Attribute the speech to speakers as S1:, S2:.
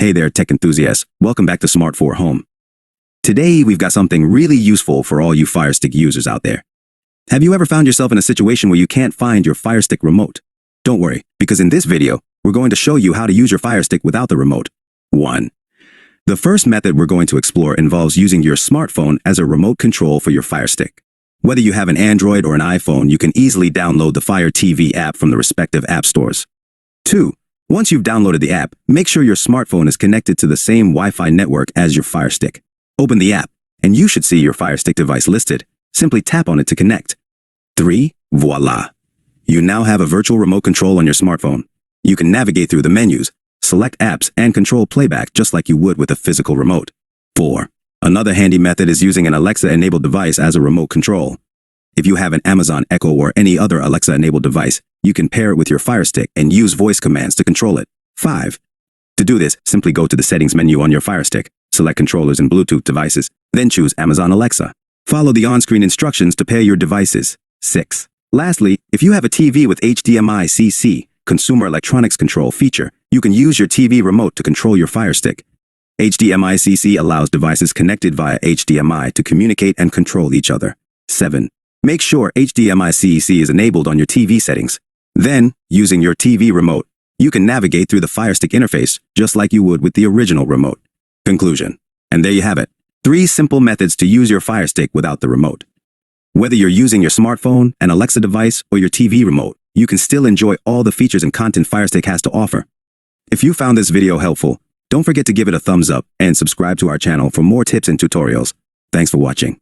S1: Hey there, tech enthusiasts. Welcome back to Smart for Home. Today, we've got something really useful for all you FireStick users out there. Have you ever found yourself in a situation where you can't find your FireStick remote? Don't worry, because in this video, we're going to show you how to use your FireStick without the remote. 1. The first method we're going to explore involves using your smartphone as a remote control for your FireStick. Whether you have an Android or an iPhone, you can easily download the Fire TV app from the respective app stores. 2. Once you've downloaded the app, make sure your smartphone is connected to the same Wi-Fi network as your FireStick. Open the app, and you should see your FireStick device listed. Simply tap on it to connect. 3. Voila! You now have a virtual remote control on your smartphone. You can navigate through the menus, select apps, and control playback just like you would with a physical remote. 4. Another handy method is using an Alexa-enabled device as a remote control. If you have an Amazon Echo or any other Alexa-enabled device, you can pair it with your FireStick and use voice commands to control it. 5. To do this, simply go to the settings menu on your FireStick, select controllers and Bluetooth devices, then choose Amazon Alexa. Follow the on-screen instructions to pair your devices. 6. Lastly, if you have a TV with HDMI-CEC, Consumer Electronics Control feature, you can use your TV remote to control your FireStick. HDMI-CEC allows devices connected via HDMI to communicate and control each other. 7. Make sure HDMI-CEC is enabled on your TV settings. Then, using your TV remote, you can navigate through the FireStick interface just like you would with the original remote. Conclusion. And there you have it. 3 simple methods to use your FireStick without the remote. Whether you're using your smartphone, an Alexa device, or your TV remote, you can still enjoy all the features and content FireStick has to offer. If you found this video helpful, don't forget to give it a thumbs up and subscribe to our channel for more tips and tutorials. Thanks for watching.